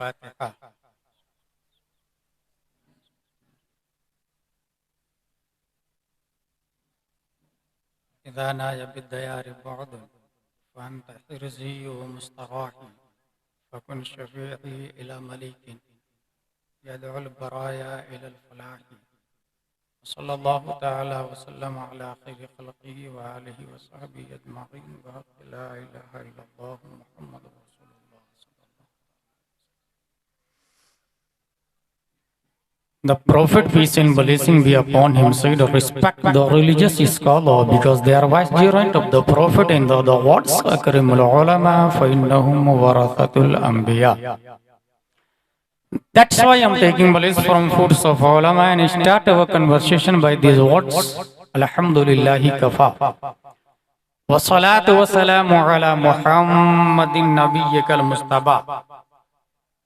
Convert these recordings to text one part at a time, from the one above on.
फातिहा। इज़ा नाया बिद्दयारि बुअद फ़अन्त हिर्ज़ी व मुस्तराही फ़कुन शफ़ीई इला मलिकिन यदउल बराया इलल फ़लाही। सल्लल्लाहु तआला व सल्लम अला खैरि ख़ल्क़िही व आलिहि व सहबिही अजमईन व हक़्क़ि ला इलाहा इल्लल्लाह मुहम्मदुर रसूलुल्लाह सल्लल्लाहु। The Prophet, peace and blessing be upon him, said, respect the religious scholar because they are vicegerent of the Prophet, and the other words, akrimul ulama fa innahum warathatul anbiya. That's why I'm taking bliss from foods of ulama and start our conversation by these words, Alhamdulillahi kafa. Wa salatu wa salamu ala Muhammadin nabiyyikal Mustafa.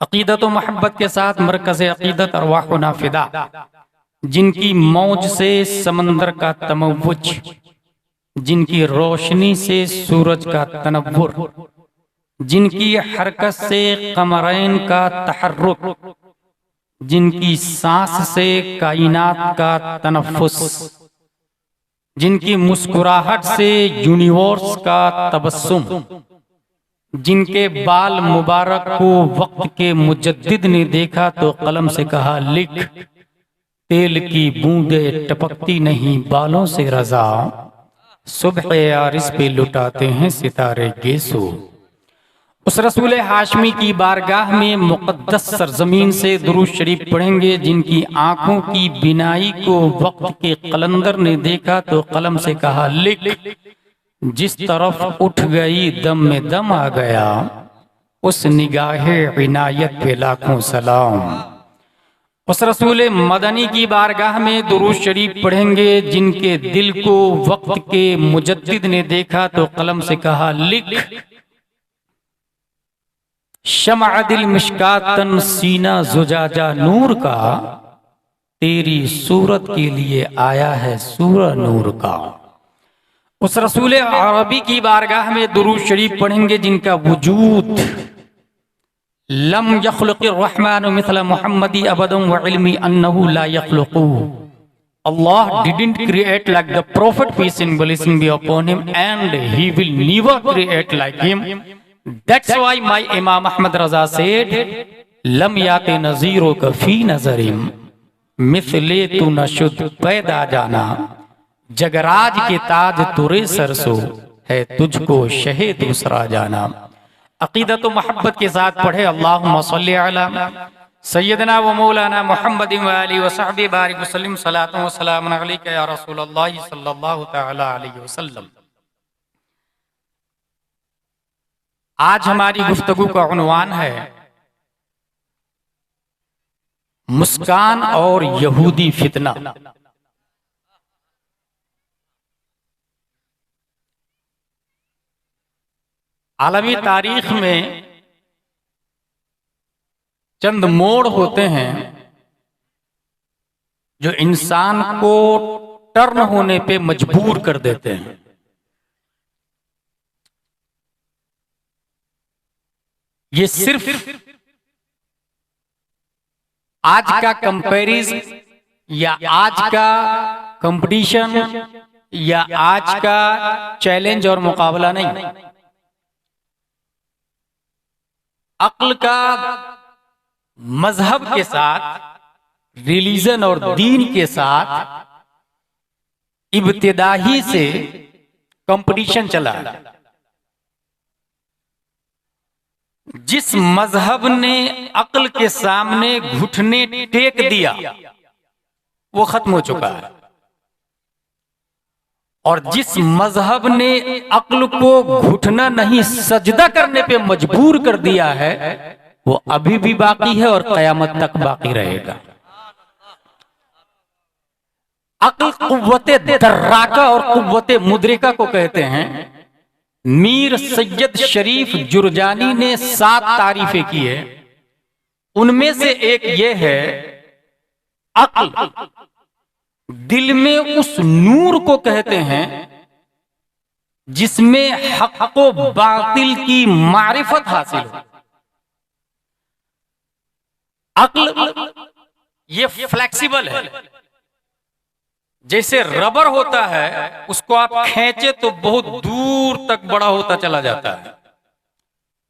अक़ीदत व मोहब्बत के साथ मरकज़ अक़ीदत अरवाहुना फ़िदा, जिनकी मौज से समंदर का तमव्वुज, जिनकी रोशनी से सूरज का तनव्वुर, जिनकी हरकत से कमरैन का तहर्रुक, जिनकी सांस से कायनात का तनफ्फुस, जिनकी मुस्कुराहट से यूनिवर्स का तबस्सुम, जिनके बाल मुबारक को वक्त के मुजद्दिद ने देखा तो कलम से कहा लिख, तेल की बूंदे टपकती नहीं बालों से रजा, सुबह यारिस पे लुटाते हैं सितारे गेसो। उस रसूल हाशमी की बारगाह में मुक़द्दस सरजमीन से दुरूद शरीफ पढ़ेंगे, जिनकी आंखों की बिनाई को वक्त के कलंदर ने देखा तो कलम से कहा लिख, जिस तरफ उठ गई दम में दम आ गया, उस निगाहे इनायत पे लाखों सलाम। उस रसूल मदनी की बारगाह में दुरूद शरीफ पढ़ेंगे, जिनके दिल को वक्त के मुजद्दिद ने देखा तो कलम से कहा लिख, शम्अ दिल मिश्कातन सीना जुजाजा नूर का, तेरी सूरत के लिए आया है सूरह नूर का। उस रसूल अरबी की बारगाह में दुरूद शरीफ पढ़ेंगे, जिनका वजूद लम यख्लुक़िर रहमानु मिस्ल मुहम्मदी अबदन व इल्मी अन्नहु ला यख्लुक़ु। Allah didn't create like the Prophet, peace and blessing be upon him, and he will never create like him. That's why my Imam Ahmad Raza said, lam याते नज़ीरो कफ़ी नज़रिम मिसले तू नशुद पैदा जाना, जगराज के ताज तुरे सरसो है तुझको शहे दूसरा जाना। अक़ीदत व मोहब्बत के साथ पढ़े अल्लाहुम्मा सल्लि अला सय्यदना व मौलाना मुहम्मदिन व आलिहि व सहबिहि बारिक वसल्लम सलातु व सलामुन अलैका या रसूलल्लाह सल्लल्लाहु तआला अलैहि वसल्लम। आज हमारी गुफ्तगू का उन्वान है मुस्कान और यहूदी फितना। आलमी तारीख में चंद मोड़ होते हैं जो इंसान को टर्न होने पे मजबूर कर देते हैं। ये सिर्फ आज का कंपैरिजन या आज का कंपटीशन या आज का चैलेंज और मुकाबला नहीं। अक्ल का मजहब के साथ, रिलीजन और दीन के साथ इब्तिदाही से कंपटीशन चला। जिस मजहब ने अक्ल के सामने घुटने टेक दिया वो खत्म हो चुका है, और जिस मजहब ने अक्ल को घुटना नहीं सजदा करने पे मजबूर कर दिया है वो अभी भी बाकी है और कयामत तक बाकी रहेगा। अक्ल कुव्वते दर्राका और कुव्वते मुद्रिका को कहते हैं। मीर सैयद शरीफ जुरजानी ने 7 तारीफें की है, उनमें से एक ये है, अक्ल दिल में उस नूर को कहते हैं जिसमें हक को बातिल की मारिफत हासिल हो। अक्ल ये फ्लेक्सिबल है, जैसे रबर होता है, उसको आप खींचे तो बहुत दूर तक बड़ा होता चला जाता है,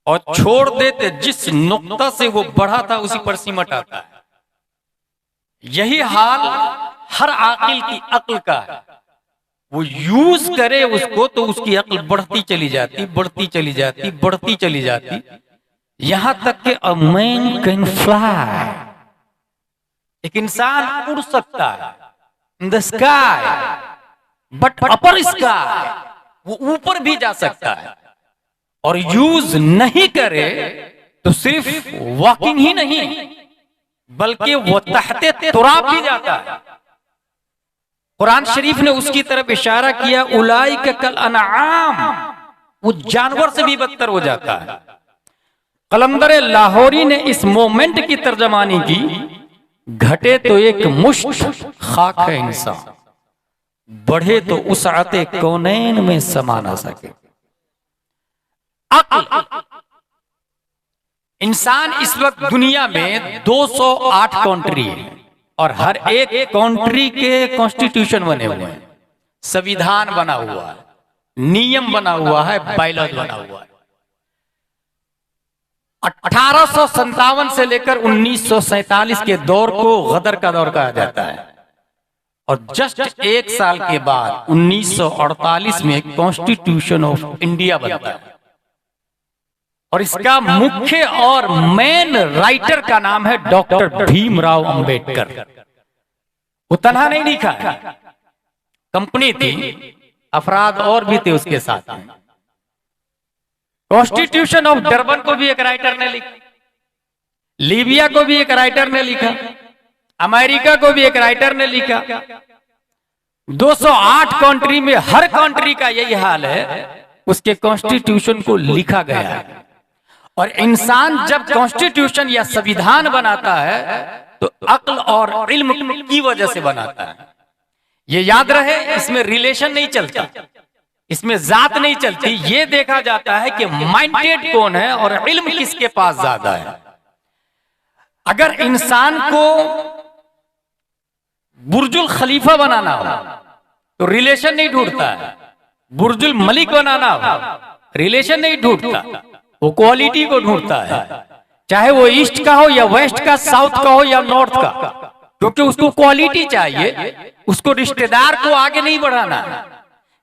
और छोड़ देते जिस नुक्ता से वो बढ़ा था उसी पर सिमट आता है। यही हाल हर आकिल की अक्ल का है। वो यूज करे उसको तो उसकी अक्ल बढ़ती चली जाती, बढ़ती चली जाती, बढ़ती चली जाती, यहां तक कि अ मैन कैन फ्लाई, एक इंसान उड़ सकता है in the sky, but upper sky, वो ऊपर भी जा सकता है। और यूज नहीं करे तो सिर्फ वॉकिंग ही नहीं बल्कि वो तहते तुराब भी जाता है। कुरान शरीफ ने उसकी तरफ इशारा किया, उलाई का कल अनआम, वो जानवर से भी बदतर हो जाता है। कलंदर लाहौरी ने इस मोमेंट की तर्जमानी की, घटे तो एक मुश्त खाक है इंसान, बढ़े तो उसअते कौनैन में समा ना सके। अक्ल, इंसान इस वक्त दुनिया में 208 कंट्री है और हर एक कंट्री के कॉन्स्टिट्यूशन बने हुए हैं, संविधान बना हुआ है, नियम बना हुआ है, बायलॉज बना हुआ है। 1857 से लेकर 1947 के दौर को गदर का दौर कहा जाता है, और जस्ट एक साल के बाद 1948 में कॉन्स्टिट्यूशन ऑफ इंडिया बनता है। और इसका मुख्य और मेन राइटर का नाम है डॉक्टर भीमराव अंबेडकर। वो तन्हा नहीं लिखा है, कंपनी थी, अफराद और भी थे उसके साथ में। कॉन्स्टिट्यूशन ऑफ डरबन को भी एक राइटर ने लिखा, लीबिया को भी एक राइटर ने लिखा, अमेरिका को भी एक राइटर ने लिखा। 208 कंट्री में हर कंट्री का यही हाल है, उसके कॉन्स्टिट्यूशन को लिखा गया है। और इंसान जब कॉन्स्टिट्यूशन या संविधान बनाता है तो अक्ल और इल्म की वजह से बनाता है। ये याद रहे, इसमें रिलेशन नहीं चलता, इसमें जात नहीं चलती, ये देखा जाता है कि माइंडेड कौन है और इल्म किसके पास ज्यादा है। अगर इंसान को बुर्जुल खलीफा बनाना हो तो रिलेशन नहीं ढूंढता है, बुर्जुल मलिक बनाना हो रिलेशन नहीं ढूंढता, वो क्वालिटी को ढूंढता है, चाहे वो ईस्ट का हो या वेस्ट का, साउथ का हो या नॉर्थ का, क्योंकि उसको क्वालिटी चाहिए, उसको रिश्तेदार को आगे नहीं बढ़ाना।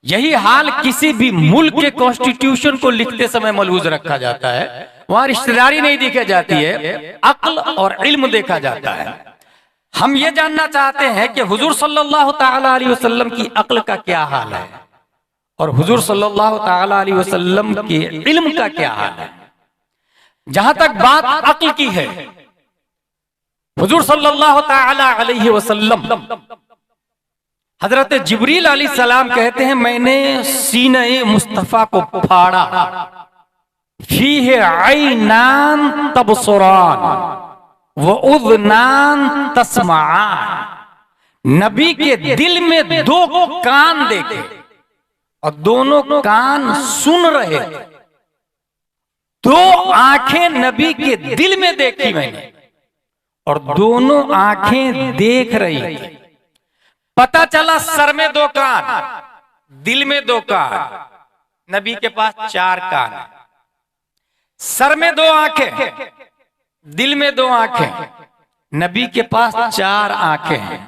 यही हाल किसी भी मुल्क के कॉन्स्टिट्यूशन को लिखते समय मलहूज रखा जाता है, वहां रिश्तेदारी नहीं देखी जाती है, अक्ल और इल्म देखा जाता है। हम ये जानना चाहते हैं कि हुजूर सल्लल्लाहु ताला अलैहि वसल्लम की अक्ल का क्या हाल है और हुजूर सल्लल्लाहु ताला अलैहि वसल्लम के इल्म का क्या हाल है। जहां तक बात अक्ल की है, हुजूर सल्लल्लाहु ताला अलैहि वसल्लम, हजरत जिब्रील अलैहिस्सलाम कहते हैं, मैंने सीने मुस्तफा को फाड़ा, फीहे ऐनान तबसुरान व उज़नान तस्माआन। नबी के दिल में 2 कान देखे और दोनों कान सुन रहे थे। 2 आंखें नबी के दिल में देखी मैंने और दोनों आंखें देख रही थी। पता चला सर में 2 कान, दिल में 2 कान, नबी के पास 4 कान, सर में 2 आंखें, दिल में 2 आंखें, नबी के पास 4 आंखें हैं।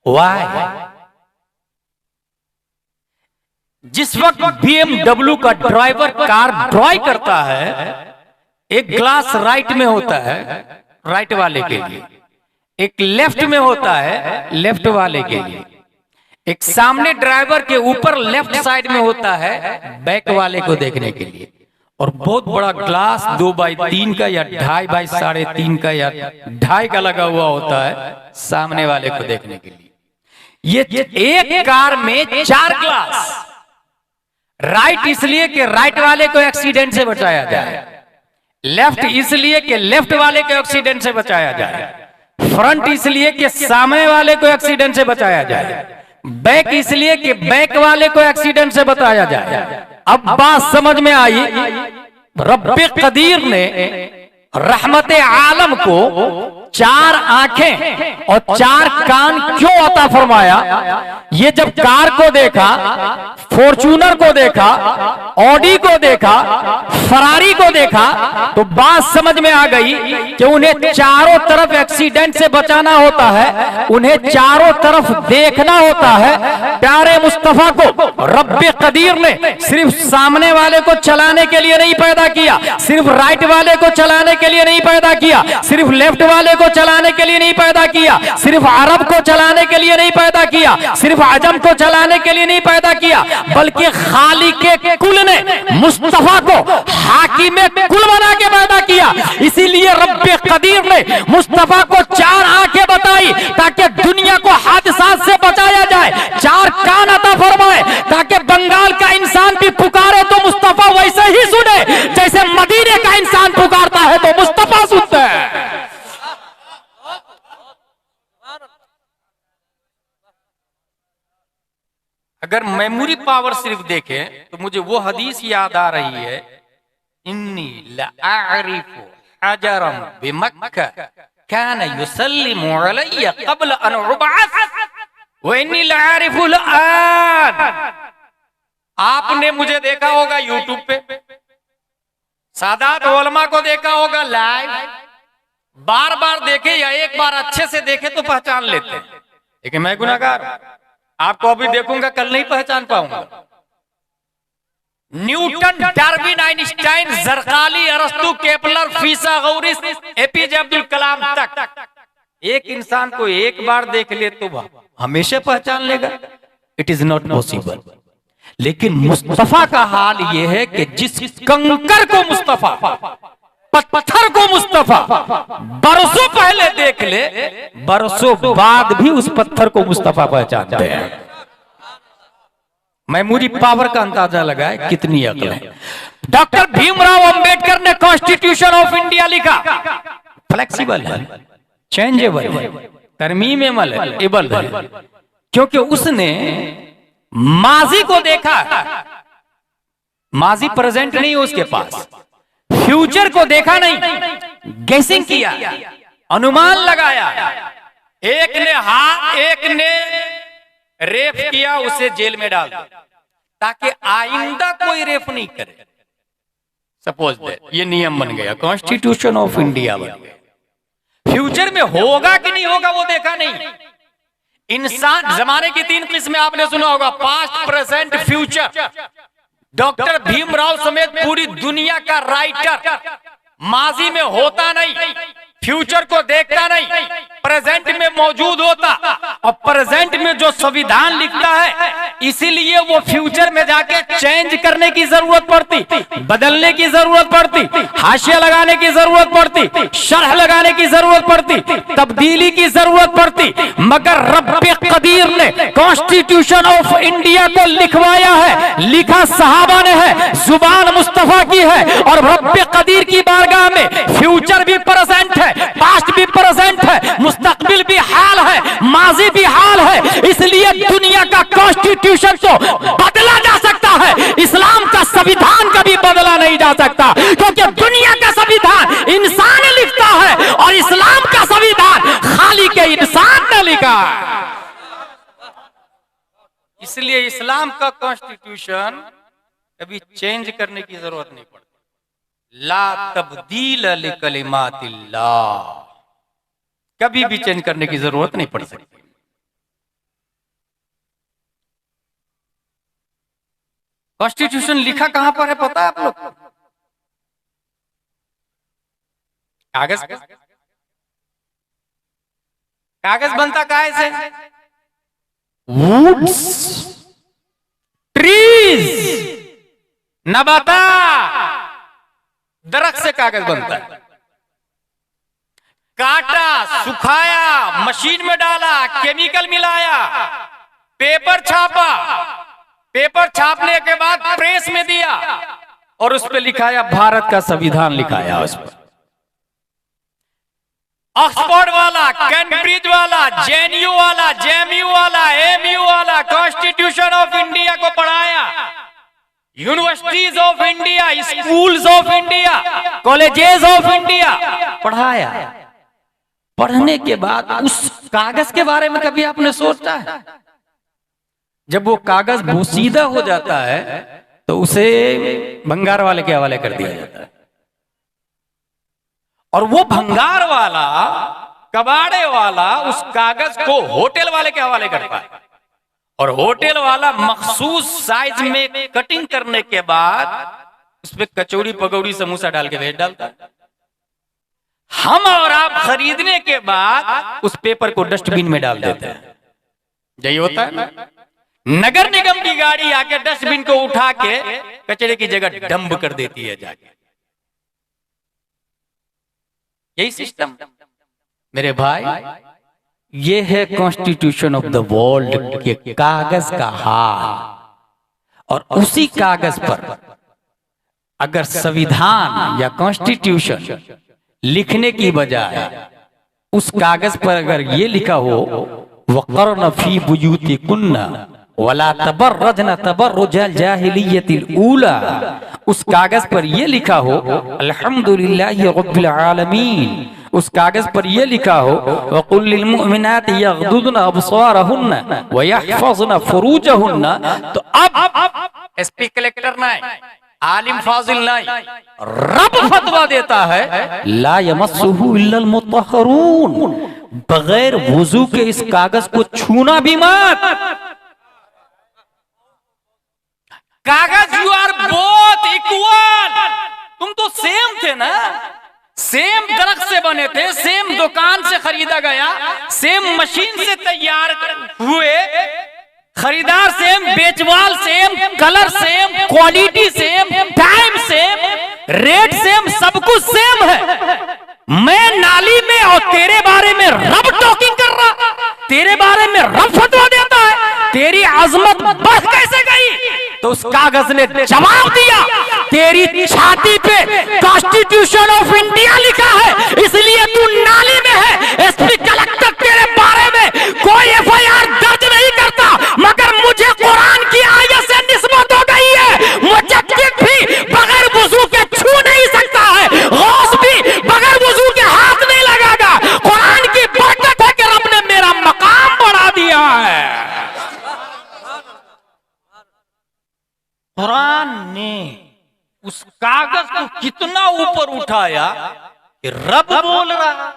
वाह! जिस वक्त BMW का ड्राइवर कार ड्राइव करता है, एक ग्लास राइट में होता है राइट वाले के लिए, एक लेफ्ट में होता है लेफ्ट वाले के लिए, एक सामने ड्राइवर के ऊपर लेफ्ट साइड में होता है बैक वाले को देखने के लिए, और बहुत बड़ा ग्लास 2x3 का या 2.5 बाई 3.5 का या 2.5 का लगा हुआ होता है सामने वाले को देखने के लिए। ये एक कार में 4 ग्लास, राइट इसलिए कि राइट वाले को एक्सीडेंट से बचाया जाए, लेफ्ट इसलिए कि लेफ्ट वाले को एक्सीडेंट से बचाया जाए, फ्रंट इसलिए कि सामने वाले को एक्सीडेंट से बचाया जाए, बैक इसलिए कि बैक वाले को एक्सीडेंट से बचाया जाए। अब बात समझ में आई, रब्बे कदीर ने रहमते आलम को 4 आंखें और 4 कान क्यों अता फरमाया? ये जब कार को देखा, फॉर्च्यूनर को देखा, ऑडी को देखा, फरारी को देखा, तो बात समझ में आ गई कि उन्हें चारों तरफ एक्सीडेंट से बचाना होता है, उन्हें चारों तरफ देखना होता है। प्यारे मुस्तफा को रब्बे कदीर ने सिर्फ सामने वाले को चलाने के लिए नहीं पैदा किया, सिर्फ राइट वाले को चलाने के लिए नहीं पैदा किया, सिर्फ लेफ्ट वाले को चलाने के लिए नहीं पैदा किया, सिर्फ अरब को चलाने के लिए नहीं पैदा किया, सिर्फ अजम को चलाने के लिए नहीं पैदा किया, बल्कि खालिके कुल ने मुस्तफा को हाकिमे कुल बना के पैदा किया। इसीलिए रब्बे कदीर ने मुस्तफा को 4 आंखें बताई ताकि दुनिया को हादसात से बचाया जाए, 4 कान अता फरमाए ताकि बंगाल का इंसान भी पुकारे तो मुस्तफा वैसे ही सुने जैसे मदीने का इंसान पुकारता है तो मुस्तफा सुनता है। अगर मेमोरी पावर सिर्फ देखें तो मुझे वो हदीस याद आ रही है, इन्नी लअरिफु हजरम बिमक्का कान युसल्लिमु अलैया क़ब्ल अन उबअस व इन्नी लअरिफु अलआन। आपने मुझे देखा होगा यूट्यूब पे, सादात उलमा को देखा होगा लाइव, बार बार देखे या एक बार अच्छे से देखे तो पहचान लेते हैं, लेकिन मैं गुनाहगार, आपको अभी देखूंगा कल नहीं पहचान पाऊंगा। न्यूटन, डार्विन, आइंस्टाइन, जरकाली, अरस्तु, केपलर, फीसा, गौरिस, एपीजे अब्दुल कलाम तक एक इंसान को एक बार देख ले तो हमेशा पहचान लेगा? It is not possible. लेकिन मुस्तफा का हाल यह है कि जिस कंकर को मुस्तफा, पत्थर को मुस्तफा बरसों पहले देख ले, बरसों बाद भी उस पत्थर को मुस्तफा पहचानते हैं। मेमोरी पावर का अंदाजा लगाए कितनी अकल है। डॉक्टर भीमराव अंबेडकर ने कॉन्स्टिट्यूशन ऑफ इंडिया लिखा, फ्लेक्सिबल है, चेंजेबल है, तरमीमेबल है, क्योंकि उसने माजी को देखा, माजी प्रेजेंट नहीं है उसके पास, फ्यूचर को देखा नहीं, गेसिंग किया, अनुमान लगाया। एक ने रेप किया, उसे जेल में डाल दिया ताकि आइंदा कोई रेप नहीं करे। सपोज दैट ये नियम बन गया, कॉन्स्टिट्यूशन ऑफ इंडिया बन गया। फ्यूचर में होगा कि नहीं होगा वो देखा नहीं। इंसान जमाने की 3 किस्में आपने सुना होगा, past, present, future. Doctor Bhimrao समेत पूरी दुनिया का राइटर माजी में होता नहीं, फ्यूचर को देखता नहीं, प्रेजेंट में मौजूद होता, और प्रेजेंट में जो संविधान लिखता है इसीलिए वो फ्यूचर में जाके चेंज करने की जरूरत पड़ती, बदलने की जरूरत पड़ती, हाशिया लगाने की जरूरत पड़ती, शरह लगाने की जरूरत पड़ती, तब्दीली की जरूरत पड़ती। मगर रब्बे कदीर ने कॉन्स्टिट्यूशन ऑफ इंडिया को लिखवाया है, लिखा सहाबा ने है, जुबान मुस्तफा की है, और रब्बे कदीर की बारगाह में फ्यूचर भी प्रेजेंट है, पास्ट भी प्रेजेंट है, मुस्तकबिल भी हाल है, माजी भी हाल है। इसलिए दुनिया का कॉन्स्टिट्यूशन तो बदला जा सकता है, इस्लाम का संविधान कभी बदला नहीं जा सकता, क्योंकि दुनिया का संविधान इंसान लिखता है और इस्लाम का संविधान खाली के इंसान ने लिखा। इसलिए इस्लाम का कॉन्स्टिट्यूशन कभी चेंज करने की जरूरत नहीं पड़ती। ला तब्दील लिकलिमातिल्लाह, कभी भी चेंज करने की जरूरत नहीं पड़ सकती। कॉन्स्टिट्यूशन लिखा कहां पर है पता है आप लोग? कागज। कागज बनता काहे से? वुड्स, ट्रीज, नबाता, दरख्त से कागज बनता है। काटा, सुखाया, मशीन में डाला, केमिकल मिलाया, पेपर छापा, पेपर छापने के बाद प्रेस में दिया और उस पर लिखाया भारत का संविधान लिखाया। उस पर ऑक्सफोर्ड वाला, कैम्ब्रिज वाला, जेएनयू वाला, जेएमयू वाला, एमयू वाला कॉन्स्टिट्यूशन ऑफ इंडिया को पढ़ाया। Universities of India, schools of India, colleges of India पढ़ाया। पढ़ने के बाद उस कागज के बारे में कभी आपने सोचा है? जब वो कागज बोसीदा हो जाता है तो उसे भंगार वाले के हवाले कर दिया जाता है, और वो भंगार वाला, कबाड़े वाला उस कागज को होटल वाले के हवाले करता है, और होटल वाला मखसूस साइज में कटिंग करने के बाद उस पर कचौड़ी पकौड़ी समोसा डाल के भेज डालता है। हम और आप खरीदने के बाद उस पेपर को डस्टबिन में डाल देते हैं। यही होता है ना? नगर निगम की गाड़ी आके डस्टबिन को उठा के कचरे की जगह डंप कर देती है जाके। यही सिस्टम मेरे भाई, ये है कॉन्स्टिट्यूशन ऑफ द वर्ल्ड के कागज का हाल। और उसी कागज पर अगर संविधान या कॉन्स्टिट्यूशन लिखने की बजाय उस कागज पर अगर ये लिखा हो वक़रन फी बुयूतिकुन्ना वला तबर्रजना तबर्रुजल जाहिलियतिल ऊला, उस कागज पर ये लिखा हो अल्हम्दुलिल्लाहि रब्बिल आलमीन, उस कागज पर ये लिखा हो वक़ुल लिल मुमिनाति यग़दुदना अबसारहुन्ना व यहफ़ज़ना फ़ुरूजहुन्ना, तो अब एसपी कलेक्टर नहीं, आलिम फाजिल नहीं, रब फतवा देता है ला यमस्सुहु इल्लल मुत्तहरून, बगैर वुजू के इस कागज को छूना भी मत। कागज यू आर बोथ इक्वल, तुम तो सेम थे ना, सेम दरख्त से बने थे, सेम दुकान से खरीदा गया, सेम मशीन से तैयार हुए, खरीदार सेम, बेचवाल same, colour same, quality same, time same, rate same, सब कुछ सेम है। मैं नाली में और तेरे बारे में रब टॉकिंग कर रहा, तेरे बारे में रब फतवा देता है, तेरी अजमत बढ़ कैसे गई? तो उस कागज ने जवाब दिया तेरी छाती पे कॉन्स्टिट्यूशन ऑफ इंडिया लिखा है, इसलिए तू नाली में है। एसपी कलेक्टर तेरे बारे में कोई एफआईआर दर्ज नहीं करता, मगर मुझे कुरान की आयत से निस्बत हो गई है। मुजद्दिद भी बगैर वुजू के छू नहीं सकता है, गौस भी बगैर वुजू के हाथ नहीं लगागा। कुरान की बरकत है कि रब ने मेरा मकाम बढ़ा दिया है। कुरान ने उस कागज को कितना ऊपर उठाया कि रब बोल रहा,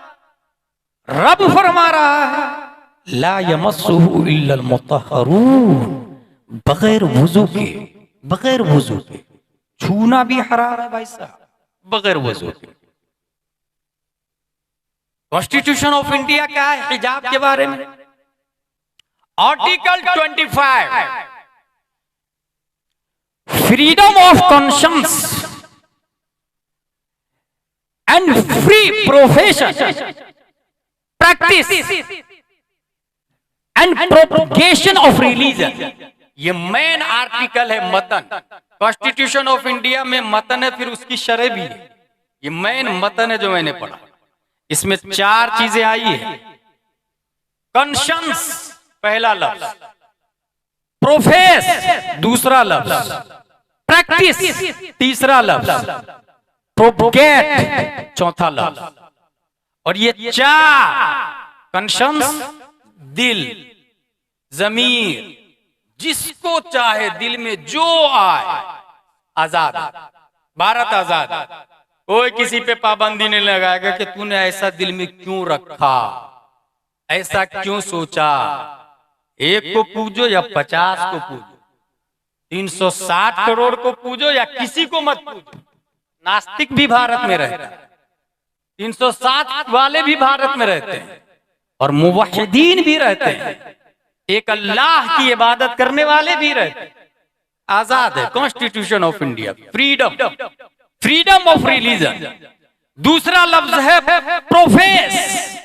रब फरमा रहा है ला यमस्सुहु इल्लल मुत्तहरून, बगैर वुजू के, बगैर वुजू के छूना भी हराम है भाई साहब, बगैर वुजू के। कॉन्स्टिट्यूशन ऑफ इंडिया क्या है हिजाब के बारे में? Article 25, freedom of conscience and free profession, practice and propagation of religion, ये मेन आर्टिकल है मतन। कॉन्स्टिट्यूशन ऑफ इंडिया में मतन है, फिर उसकी शरह भी है। ये मेन मतन है जो मैंने पढ़ा। इसमें 4 चीजें आई है। कॉन्शियंस पहला लफ्ज, प्रोफेस दूसरा लफ्ज, प्रैक्टिस तीसरा लफ्ज, प्रोपगेट चौथा लफ्ज। और ये 4 कॉन्शियंस दिल, जमीर, जिसको चाहे दिल में जो आए आजाद, भारत आजाद। कोई किसी पे पाबंदी नहीं लगाएगा कि तूने ऐसा दिल में क्यों रखा, ऐसा क्यों सोचा। एक को पूजो या 50 को पूजो, 360 करोड़ को पूजो या किसी को मत पूजो। नास्तिक भी भारत में रहते हैं, 360 वाले भी भारत में रहते हैं, और मुवहिदीन भी रहते हैं, एक अल्लाह की इबादत करने वाले भी रहते हैं। आजाद है constitution of India, freedom, freedom of religion. दूसरा लफ्ज है प्रोफेस,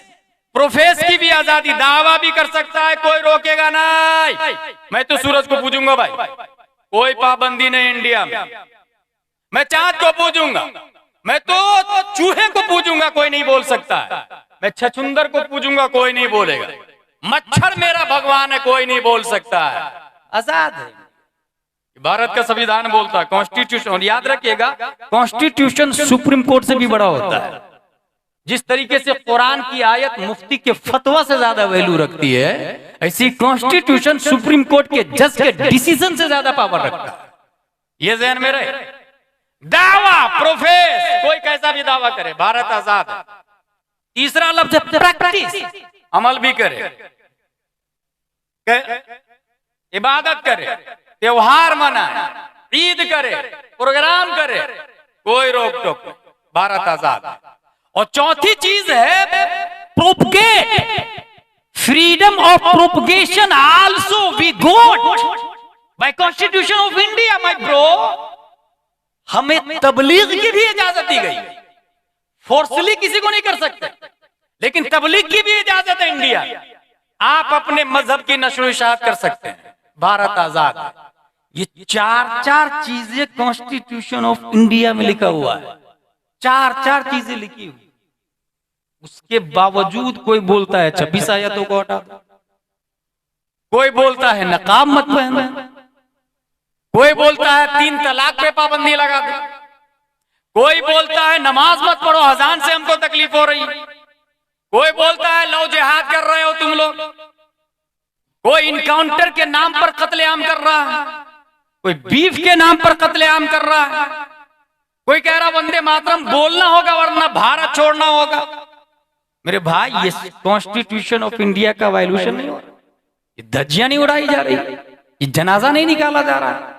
प्रोफेस की भी आजादी, दावा भी कर सकता है, कोई रोकेगा नहीं। मैं तो सूरज को पूजूंगा भाई, कोई पाबंदी नहीं इंडिया में। मैं चांद को पूजूंगा, मैं तो चूहे को पूजूंगा, कोई नहीं बोल सकता है। मैं छछुंदर को पूजूंगा, कोई नहीं बोलेगा। मच्छर मेरा भगवान है, कोई नहीं बोल सकता है। आजाद है। भारत का संविधान बोलता है, कॉन्स्टिट्यूशन। और याद रखिएगा, कॉन्स्टिट्यूशन सुप्रीम कोर्ट से भी बड़ा होता है। जिस तरीके से कुरान की आयत मुफ्ती के फतवा से ज्यादा वैल्यू रखती है, ऐसी कॉन्स्टिट्यूशन सुप्रीम कोर्ट के जज के डिसीजन से ज्यादा पावर रखता है। ये ज़हन में रहे। दावा, प्रोफेस, कोई कैसा भी दावा करे, भारत आजाद है। तीसरा लफ्ज प्रैक्टिस, अमल भी करे, इबादत करे, त्योहार मनाए, ईद करे, प्रोग्राम करे, कोई रोक टोक नहीं, भारत आजाद है। और चौथी चीज है propagate, freedom of propagation also we got by constitution of India my bro. हमें तबलीग की भी इजाजत दी गई, फोर्सली किसी को नहीं कर सकते, लेकिन तबलीग की भी इजाजत है इंडिया। आप अपने मजहब की नशर इशाअत कर सकते हैं, भारत आजाद है। ये चार चीजें कॉन्स्टिट्यूशन ऑफ इंडिया में लिखा हुआ है, चार चीजें लिखी हुई। उसके बावजूद कोई बोलता है 26 आयतों को हटा दो, कोई बोलता है नकाब मत पहनो, कोई बोलता है 3 तलाक पे पाबंदी लगा दो, कोई बोलता है नमाज मत पढ़ो, अजान से हमको तकलीफ हो रही, कोई बोलता है लव जिहाद कर रहे हो तुम लोग, कोई इनकाउंटर के नाम पर कत्लेआम कर रहा है, कोई बीफ के नाम पर कत्लेआम कर रहा है, कोई कह रहा वंदे मातरम बोलना होगा वरना भारत छोड़ना होगा। मेरे भाई, ये कॉन्स्टिट्यूशन ऑफ इंडिया का वायलेशन नहीं हो रहा, ये धज्जियां नहीं उड़ाई जा रही, ये जनाजा नहीं निकाला जा रहा।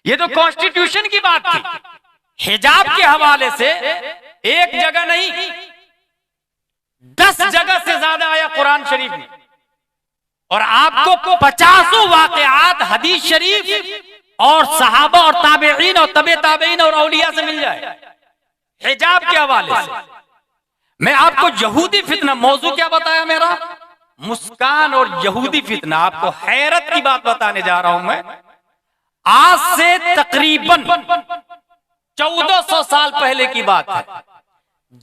ये तो कॉन्स्टिट्यूशन की बात थी। हिजाब के हवाले से एक जगह नहीं 10 जगह से ज्यादा आया कुरान शरीफ में, और आपको 50 वाकयात हदीस शरीफ और सहाबा और ताबेईन और तबे ताबेईन और औलिया से मिल जाए हिजाब के हवाले से। मैं आपको यहूदी फितना, मौजू क्या बताया मेरा, मुस्कान और यहूदी फितना। आपको हैरत की बात बताने जा रहा हूं मैं। आज से तकरीबन 1400 साल पहले की बात है,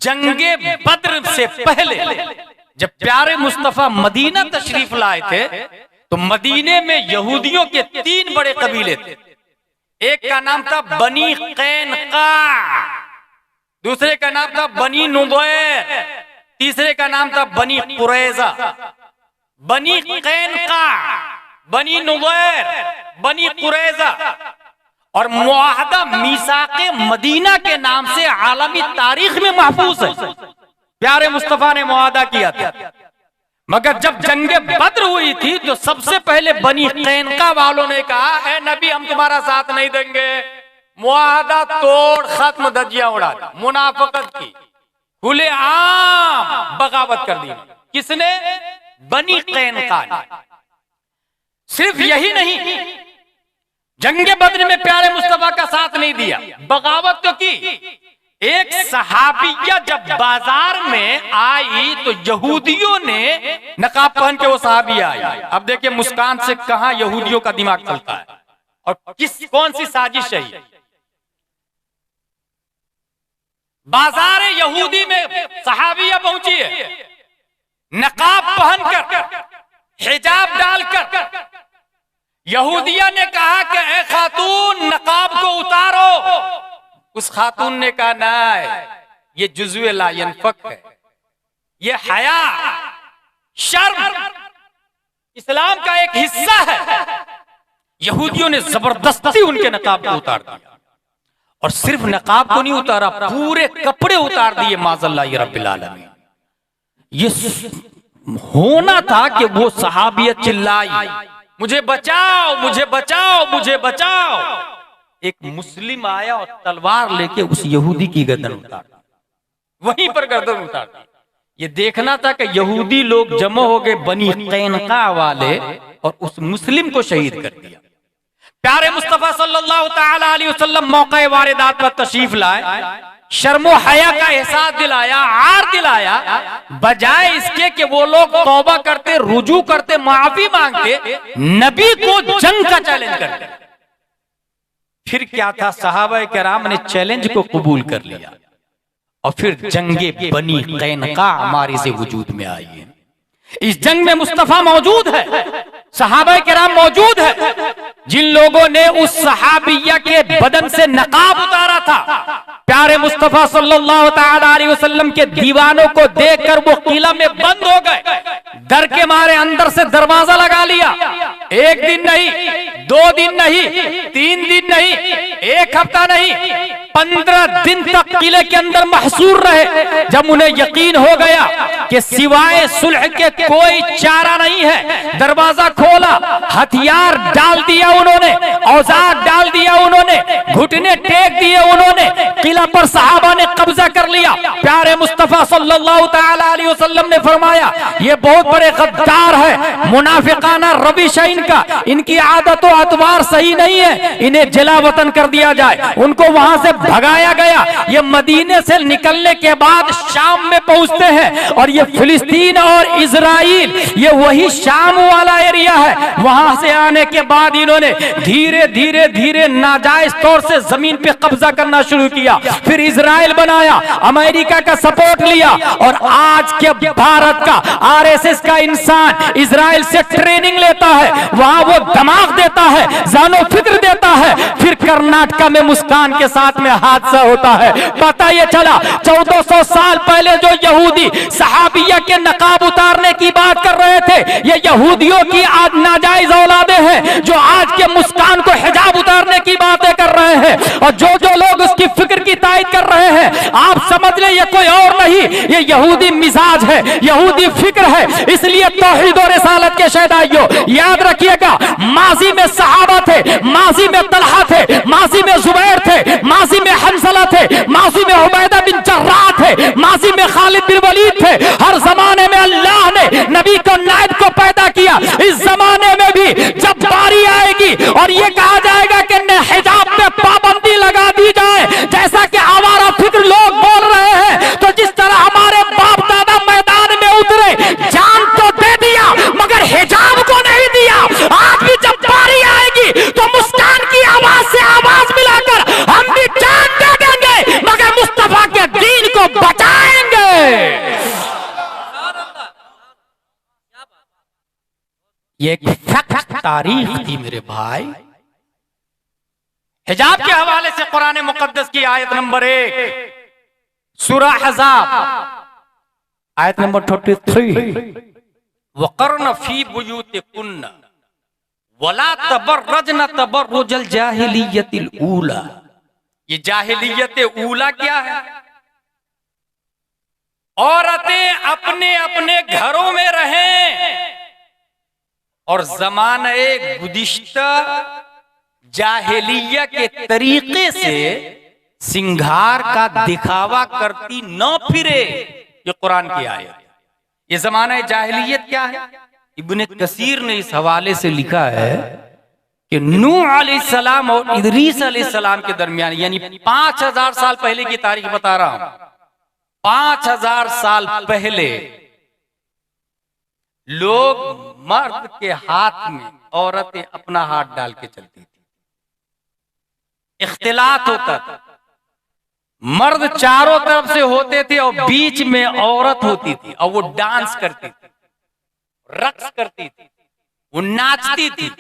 जंगे बद्र से पहले जब प्यारे मुस्तफा मदीना तशरीफ लाए थे, तो मदीने में यहूदियों के 3 बड़े कबीले थे। एक का नाम था बनी कैनका, दूसरे का नाम था बनी नुदैर, तीसरे का नाम था बनी कुरैजा। बनी कैनका, बनी नुदैर, बनी कुरैजा और मुआहदा मीसाके मदीना के नाम से आलमी तारीख में महफूज है। प्यारे मुस्तफा ने मुआहदा किया था, मगर जब जंगे बद्र हुई थी तो सबसे पहले बनी कैनका वालों ने कहा, ए नबी हम तुम्हारा साथ नहीं देंगे, मुआहदा तोड़, खत्म, धज्जियां उड़ा दी। मुनाफिकत की, खुले आम बगावत कर दी। किसने? बनी कैनका ने। सिर्फ यही नहीं, जंगे बद्र में प्यारे मुस्तफा का साथ नहीं दिया, बगावत तो की। एक सहाबिया जब बाजार में आई तो यहूदियों ने नकाब पहन के वो सहाबिया आई। अब देखिए मुस्कान से कहां यहूदियों का दिमाग चलता है और कौन सी साजिश है। बाजार यहूदी में सहाबिया पहुंची है, नकाब पहनकर, हिजाब डालकर। यहूदिया ने कहा कि ए खातून नकाब को उतारो। उस खातून ने कहा नहीं, ये जुज़्वे ला यनफक है, ये हया, शर्म इस्लाम का एक हिस्सा है। यहूदियों ने जबरदस्ती उनके नकाब को उतार दिया, और सिर्फ नकाब को नहीं उतारा, पूरे कपड़े उतार दिए। माज़ल्लाह या रब्बिल आलमीन। ये होना था कि वो सहाबियत चिल्लाई, मुझे बचाओ, मुझे बचाओ, मुझे बचाओ। एक मुस्लिम आया और तलवार लेके उस यहूदी की गर्दन उतार दी, वहीं पर गर्दन उतार दी। ये देखना था कि यहूदी लोग जमा हो गए बनी कैनका वाले, और उस मुस्लिम को शहीद कर दिया। प्यारे मुस्तफा सल्लल्लाहु तआला अलैहि वसल्लम मौके वारदात पर तशरीफ लाए, शर्मो हया का एहसास दिलाया, आर दिलाया, बजाय इसके कि वो लोग तौबा करते, रुजू करते, माफी मांगते, नबी को जंग का चैलेंज करते। फिर क्या था, सहाबा किराम ने चैलेंज को कबूल कर लिया, और फिर जंगे बनी कैनका हमारे से वजूद में आई है। इस जंग में मुस्तफा मौजूद है, सहाबा किराम मौजूद है। जिन लोगों ने उस सहाबिया के बदन से नकाब उतारा था, प्यारे मुस्तफा सल्लल्लाहु तआला अलैहि वसल्लम के दीवानों को देखकर वो किला में बंद हो गए, डर के मारे अंदर से दरवाजा लगा लिया। एक दिन नहीं, 2 दिन नहीं, 3 दिन नहीं, 1 हफ्ता नहीं, 15 दिन तक किले के अंदर महसूर रहे। जब उन्हें यकीन हो गया कि सिवाय सुलह के कोई चारा नहीं है, दरवाजा खोला, हथियार डाल दिया उन्होंने, औजार डाल दिया उन्होंने, घुटने टेक दिए उन्होंने, किला पर सहाबा ने कब्जा कर लिया। प्यारे मुस्तफा सल्लल्लाहु तआला अलैहि वसल्लम ने फरमाया, ये बहुत बड़े गद्दार है, मुनाफिकाना रविश है इनका, इनकी आदत और अतवार सही नहीं है, इन्हें जिला वतन कर दिया जाए। उनको वहां से भगाया गया। ये मदीने से निकलने के बाद शाम में पहुंचते हैं, और ये फिलिस्तीन और इजराइल, ये वही शाम वाला एरिया है। वहां से आने के बाद इन्होंने धीरे धीरे धीरे नाजायज तौर से जमीन पे कब्जा करना शुरू किया, फिर इजराइल बनाया, अमेरिका का सपोर्ट लिया, और आज के भारत का आरएसएस का इंसान इजराइल से ट्रेनिंग लेता है, वहां वो दिमाग देता है, जानो फिक्र देता है। फिर कर्नाटका में मुस्कान के साथ में हादसा होता है। पता ये चला 1400 साल पहले जो यहूदी सहाबिया के नकाब उतारने की बात कर रहे थे, ये यहूदियों की आज नाजायज औलादे हैं जो आज के मुस्कान को हिजाब उतारने की बातें कर रहे हैं। और जो जो लोग उसकी फिक्र की तायद कर रहे हैं, आप समझ ले ये कोई और नहीं, ये यहूदी मिजाज है, यहूदी फिक्र है। इसलिए तौहीद और रिसालत के शहदाइयों याद रखिएगा, माजी में सहाबा थे, माजी में तलहा थे, माजी में जुबैर थे, माजी में हंसला थे, माजी में उबैदा बिन जर्राह थे, माजी में खालिद बिन वलीद थे। हर जमाने में अल्लाह ने नबी को नायब को पैदा किया। इस जमाने में भी जब बारी आएगी और ये कहा जाएगा कि हिजाब पे पाबंदी लगा दी जाए, जैसा कि आवारा फिक्र लोग बोल रहे हैं, तो जिस तरह हमारे बाप दादा मैदान में उतरे, जान तो दे दिया मगर हिजाब को नहीं दिया। आज भी जब बारी आएगी तो मुस्कान की आवाज से आवाज मिलाकर हम भी जान दे देंगे, मगर मुस्तफा के दीन को बचाएंगे। ये एक फैक्ट तारीख थी मेरे भाई। हिजाब के हवाले से कुरान मुकद्दस की आयत नंबर 1 सूरह अहज़ाब आयत नंबर 33, वक़र्न फी बुयूतिकुन्न वला तबर्रजन तबर्रुजल जाहिलियतिल ऊला। ये जाहिलियत ऊला क्या है? औरतें अपने अपने घरों में रहें और ज़माने गुज़िश्ता जाहिलिया के तरीके से सिंगार का दिखावा करती न फिरे। ये कुरान की आयत। ये जमाना जाहिलियत क्या है? इब्ने कसीर ने इस हवाले से लिखा है कि नूह अलैहिस्सलाम और इदरीस अलैहिस्सलाम के दरमियान, यानी 5000 साल पहले की तारीख बता रहा हूं, 5000 साल पहले लोग मर्द के हाथ में औरतें अपना हाथ डाल के चलती थी। इख्तिलात होता था, मर्द चारों तरफ से होते थे और बीच में औरत होती थी, और वो डांस करती थी, रक्स करती थी, वो नाचती थी।